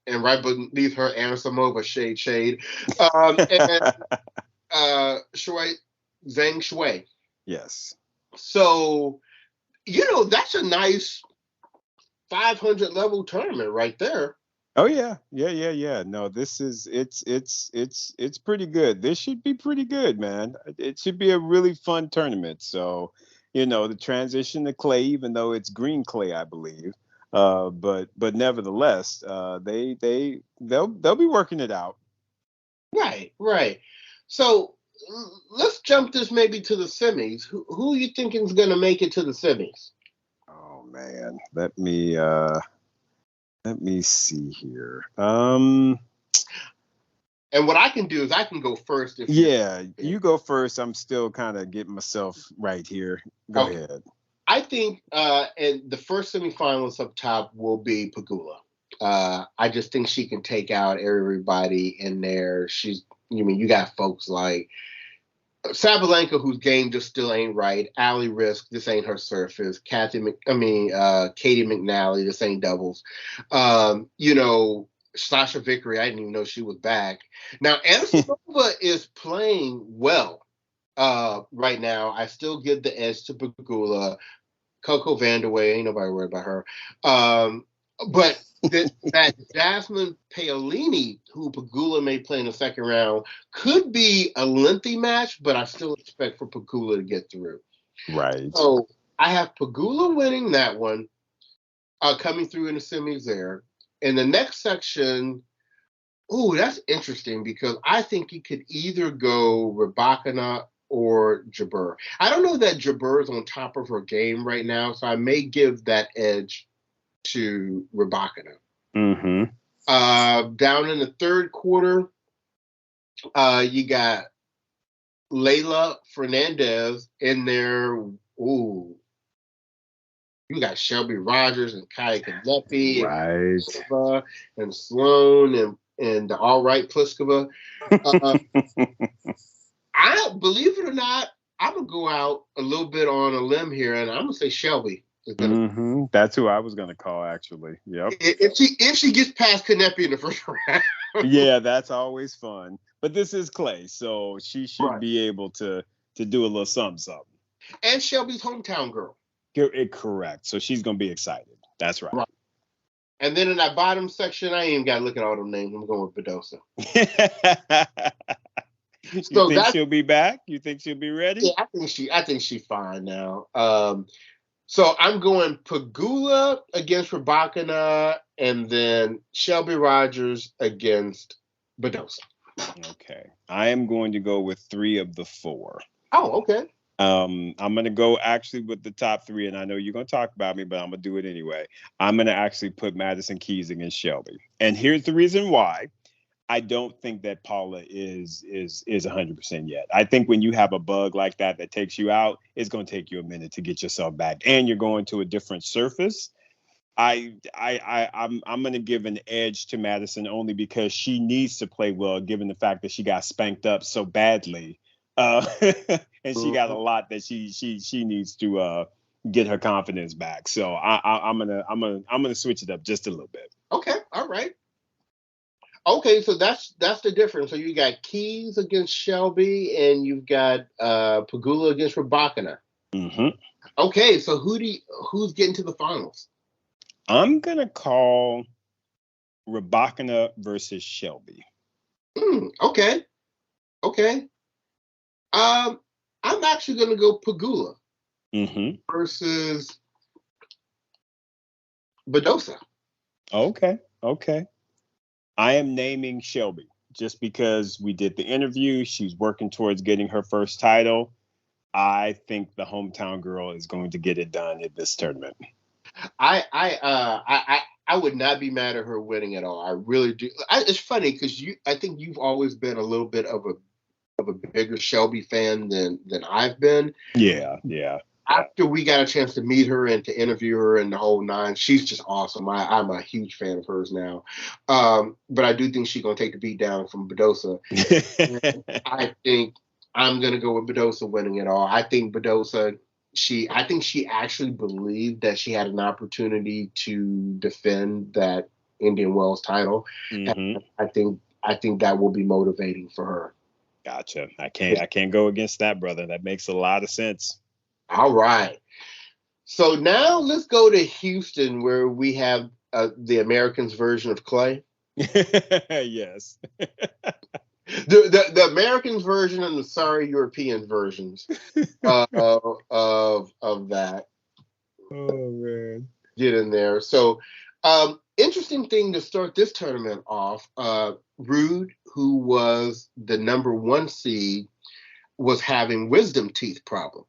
and right beneath her, Anisimova, shade. And Zhang Shui. Yes. So, that's a nice 500 level tournament right there. Oh yeah. No, this is it's pretty good. This should be pretty good, man. It should be a really fun tournament. So, the transition to clay, even though it's green clay, I believe. But nevertheless, they'll be working it out. Right. So let's jump this maybe to the semis. Who you thinking is going to make it to the semis? Oh man, let me see here. And what I can do is I can go first. You go first. I'm still kind of getting myself right here. Go ahead. I think and the first semifinalist up top will be Pegula. I just think she can take out everybody in there. You got folks like Sabalenka, whose game just still ain't right. Allie Risk, this ain't her surface. Katie McNally, this ain't doubles. Sasha Vickery, I didn't even know she was back. Now, Anisimova is playing well right now. I still give the edge to Pegula. Coco Vandeweghe, ain't nobody worried about her. But that Jasmine Paolini, who Pegula may play in the second round, could be a lengthy match, but I still expect for Pegula to get through. Right. So I have Pegula winning that one, coming through in the semis there. In the next section, that's interesting because I think it could either go Rybakina or Jabeur. I don't know that Jabeur is on top of her game right now, so I may give that edge to Rybakina. Mm-hmm. Down in the third quarter, you got Leylah Fernandez in there. Ooh. You got Shelby Rogers and Kaya Kanepi right. and Sloane and the all right Pliskova. I believe it or not, I'm gonna go out a little bit on a limb here, and I'm gonna say Shelby is gonna. Mm-hmm. That's who I was gonna call, actually. Yep. If she gets past Kanepi in the first round. Yeah, that's always fun. But this is Clay, so she should be able to do a little something. And Shelby's hometown girl. Correct. So she's gonna be excited. That's right. And then in that bottom section, I ain't even gotta look at all them names. I'm going with Badosa. You think she'll be back? You think she'll be ready? Yeah, I think she's fine now. So I'm going Pegula against Rybakina, and then Shelby Rogers against Badosa. Okay. I am going to go with 3 of the 4. Oh, okay. I'm going to go actually with the top 3, and I know you're going to talk about me, but I'm going to do it anyway. I'm going to actually put Madison Keys against Shelby. And here's the reason why. I don't think that Paula is 100% yet. I think when you have a bug like that takes you out, it's going to take you a minute to get yourself back, and you're going to a different surface. I'm going to give an edge to Madison only because she needs to play well, given the fact that she got spanked up so badly, and she got a lot that she needs to get her confidence back. So I'm gonna switch it up just a little bit. Okay, all right. Okay, so that's the difference. So you got Keys against Shelby, and you've got Pegula against Rybakina. Mm-hmm. Okay, so who's getting to the finals? I'm gonna call Rybakina versus Shelby. Okay. I'm actually gonna go Pegula versus Badosa. Okay. I am naming Shelby just because we did the interview. She's working towards getting her first title. I think the hometown girl is going to get it done at this tournament. I would not be mad at her winning at all. I really do. It's funny because I think you've always been a little bit of a bigger Shelby fan than I've been. Yeah. After we got a chance to meet her and to interview her and the whole nine, she's just awesome. I'm a huge fan of hers now. But I do think she's going to take the beat down from Badosa. I think I'm going to go with Badosa winning it all. I think Badosa, I think she actually believed that she had an opportunity to defend that Indian Wells title. And I think that will be motivating for her. Gotcha. I can't go against that, brother. That makes a lot of sense. All right. So now let's go to Houston, where we have the Americans version of Clay. Yes. The Americans version and the sorry Europeans versions of that. Oh man. Get in there. So interesting thing to start this tournament off. Rude, who was the number 1 seed, was having wisdom teeth problem.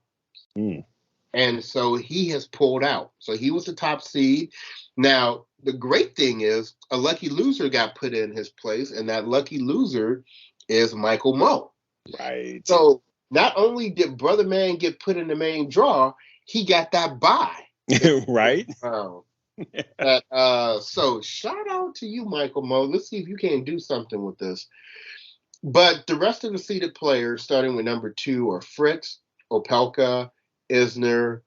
And so he has pulled out. So he was the top seed. Now, the great thing is a lucky loser got put in his place, and that lucky loser is Michael Moe. Right. So not only did Brother Man get put in the main draw, he got that bye. Right. So shout out to you, Michael Moe. Let's see if you can do something with this. But the rest of the seeded players, starting with number 2, are Fritz, Opelka, Isner,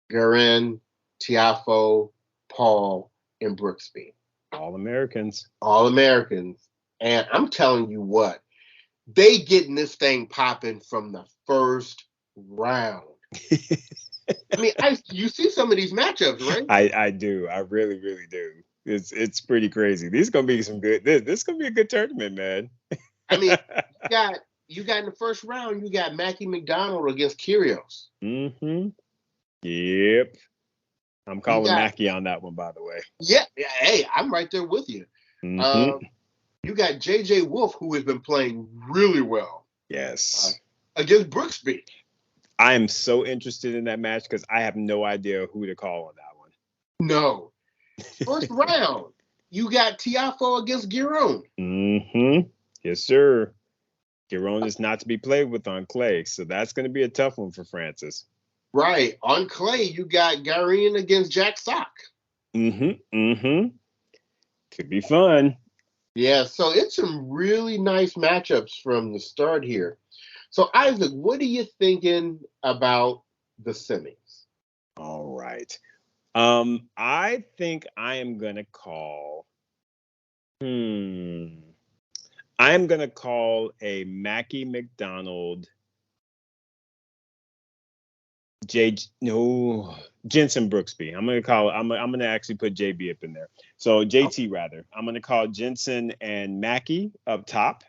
Garin, Tiapo, Paul, and Brooksby. All Americans. All Americans. And I'm telling you what, they getting this thing popping from the first round. I mean, you see some of these matchups, right? I do. I really, really do. It's pretty crazy. These gonna be some good. This gonna be a good tournament, man. I mean, you got in the first round, you got Mackie McDonald against Kyrgios. Mm-hmm. Yep. I'm calling Mackie on that one, by the way. Yeah. Hey, I'm right there with you. Mm-hmm. You got JJ Wolf, who has been playing really well. Yes. Against Brooksby. I am so interested in that match because I have no idea who to call on that one. No. First round, you got Tiapo against Guerrero. Mm-hmm. Yes, sir. Guerrero is not to be played with on clay, so that's going to be a tough one for Francis. Right. On clay, you got Garin against Jack Sock. Mm-hmm. Mm-hmm. Could be fun. Yeah, so it's some really nice matchups from the start here. So, Isaac, what are you thinking about the semis? All right. I think I am going to call... I am going to call a Mackie McDonald... Jensen Brooksby. I'm gonna actually put JB up in there. So JT rather. I'm gonna call Jensen and Mackie up top.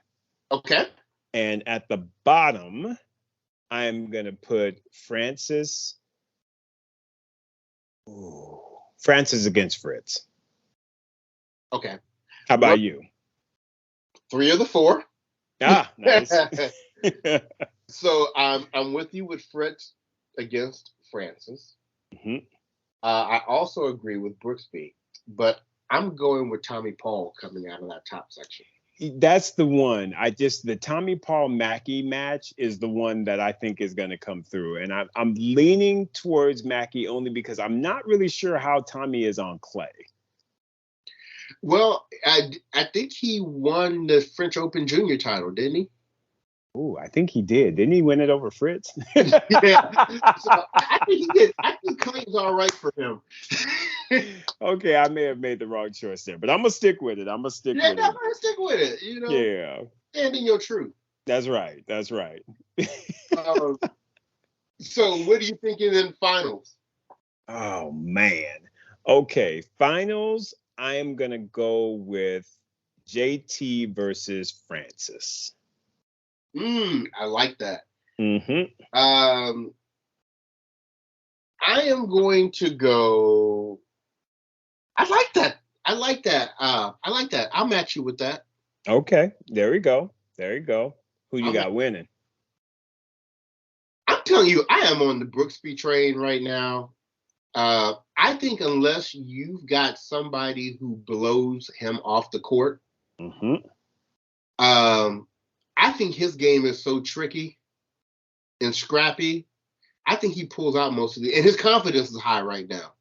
Okay. And at the bottom, I'm gonna put Francis. Francis against Fritz. Okay. How about you? 3 of the 4. Ah, nice. So I'm with you with Fritz against Francis. Mm-hmm. I also agree with Brooksby, but I'm going with Tommy Paul coming out of that top section. That's the one. The Tommy Paul Mackie match is the one that I think is going to come through, and I'm leaning towards Mackie only because I'm not really sure how Tommy is on clay. Well, I think he won the French Open Junior title, didn't he? Oh, I think he did. Didn't he win it over Fritz? Yeah. So I think he did. I think Clay's all right for him. Okay, I may have made the wrong choice there, but I'm gonna stick with it. I'm gonna stick with it. I'm gonna stick with it. You know. Yeah. Stand in your truth. That's right. That's right. So, what are you thinking in finals? Oh man. Okay, finals. I am gonna go with JT versus Francis. I like that. Mm-hmm. I am going to go. I like that. I like that. I'll match you with that. Okay. There we go. Who you got winning? I'm telling you, I am on the Brooksby train right now. I think unless you've got somebody who blows him off the court, I think his game is so tricky and scrappy. I think he pulls out most of and his confidence is high right now.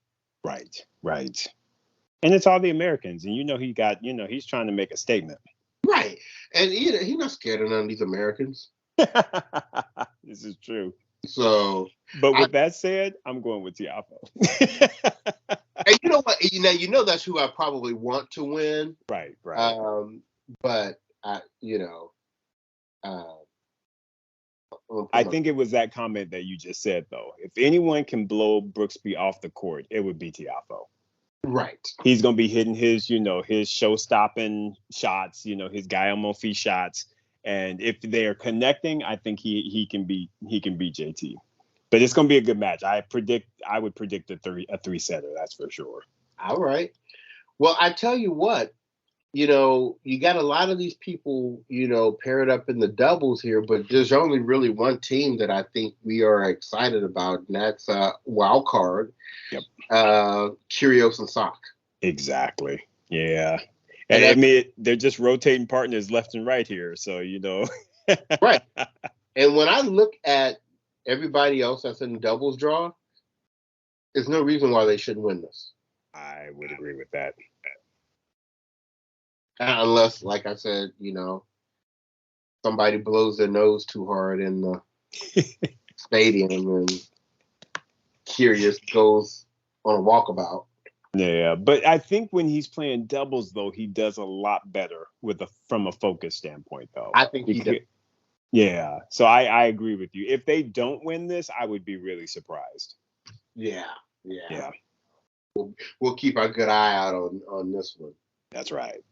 Right. And it's all the Americans, and he's trying to make a statement. Right. And he's not scared of none of these Americans. This is true. So, but with that said, I'm going with Tiapo. And you know what? You know that's who I probably want to win. Right. But I think it was that comment that you just said, though. If anyone can blow Brooksby off the court, it would be Tiapo. Right. He's gonna be hitting his show-stopping shots, his guy on Mofi shots. And if they are connecting, I think he can beat JT. But it's gonna be a good match. I would predict a three-setter, that's for sure. All right. Well, I tell you what, you got a lot of these people, paired up in the doubles here, but there's only really one team that I think we are excited about, and that's wild card. Yep. Kyrgios and Sock. Exactly. Yeah. And I mean, they're just rotating partners left and right here, so Right. And when I look at everybody else that's in the doubles draw, there's no reason why they shouldn't win this. I would agree with that. Unless, like I said, somebody blows their nose too hard in the stadium and Kyrgios goes on a walkabout. Yeah, but I think when he's playing doubles, though, he does a lot better from a focus standpoint, though. I think he does. Yeah, so I agree with you. If they don't win this, I would be really surprised. Yeah. We'll keep our good eye out on this one. That's right.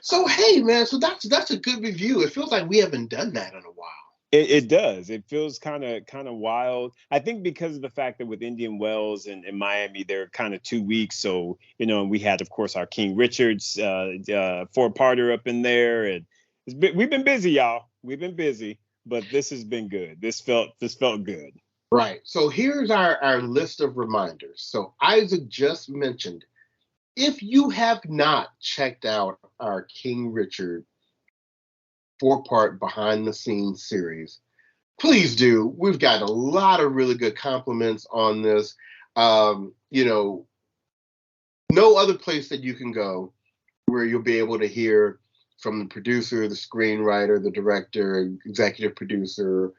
So hey, man, so that's a good review. It feels like we haven't done that in a while. It does. It feels kind of wild. I think because of the fact that with Indian Wells and Miami, they're kind of 2 weeks. So, and we had, of course, our King Richards four-parter up in there. And we've been busy, y'all. We've been busy, but this has been good. This felt good. Right. So here's our list of reminders. So Isaac just mentioned, if you have not checked out our King Richard 4-part behind the scenes series, please do. We've got a lot of really good compliments on this. No other place that you can go where you'll be able to hear from the producer, the screenwriter, the director, executive producer,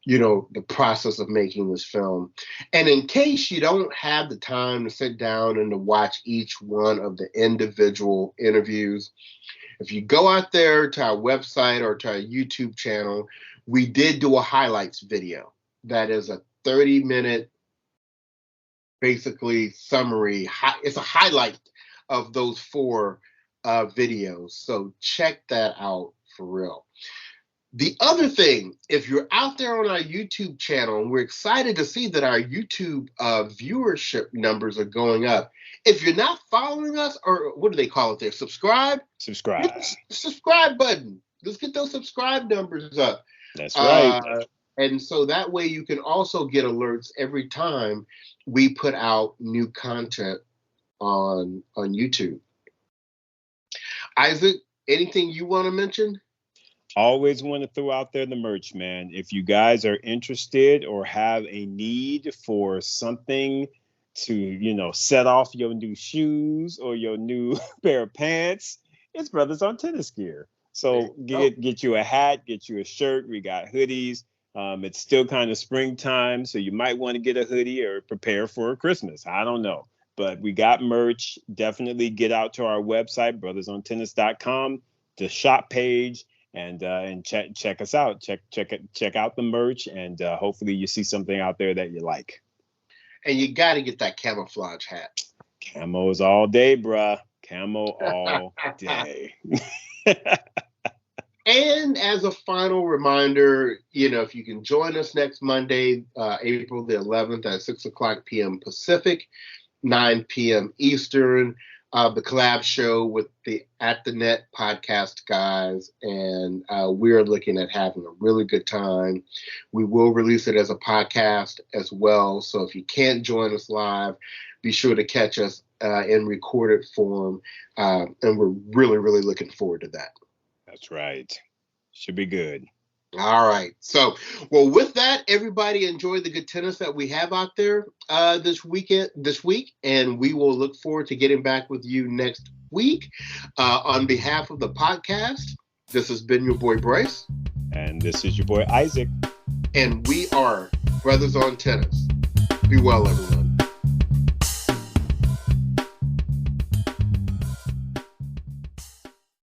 the process of making this film. And in case you don't have the time to sit down and to watch each one of the individual interviews, if you go out there to our website or to our YouTube channel, we did do a highlights video. That is a 30-minute, basically, summary. It's a highlight of those 4 videos. So check that out for real. The other thing, if you're out there on our YouTube channel, and we're excited to see that our YouTube viewership numbers are going up. If you're not following us, or what do they call it there? Subscribe? Subscribe. Hit the subscribe button. Let's get those subscribe numbers up. That's right. And so that way you can also get alerts every time we put out new content on YouTube. Isaac, anything you want to mention? Always want to throw out there the merch, man. If you guys are interested or have a need for something to, set off your new shoes or your new pair of pants, it's Brothers on Tennis Gear. So get you a hat, get you a shirt. We got hoodies. It's still kind of springtime, so you might want to get a hoodie or prepare for Christmas. I don't know. But we got merch. Definitely get out to our website, brothersontennis.com, the shop page. And check us out. Check out the merch, and hopefully you see something out there that you like. And you got to get that camouflage hat. Camos all day, bruh. Camo all day. And as a final reminder, if you can join us next Monday, April the 11th at 6:00 p.m. Pacific, 9 p.m. Eastern. The collab show with the At the Net podcast guys, and we're looking at having a really good time. We will release it as a podcast as well, so if you can't join us live, be sure to catch us in recorded form, and we're really, really looking forward to that. That's right. Should be good. All right. So, with that, everybody enjoy the good tennis that we have out there this week, and we will look forward to getting back with you next week. On behalf of the podcast, this has been your boy Bryce. And this is your boy Isaac. And we are Brothers on Tennis. Be well, everyone.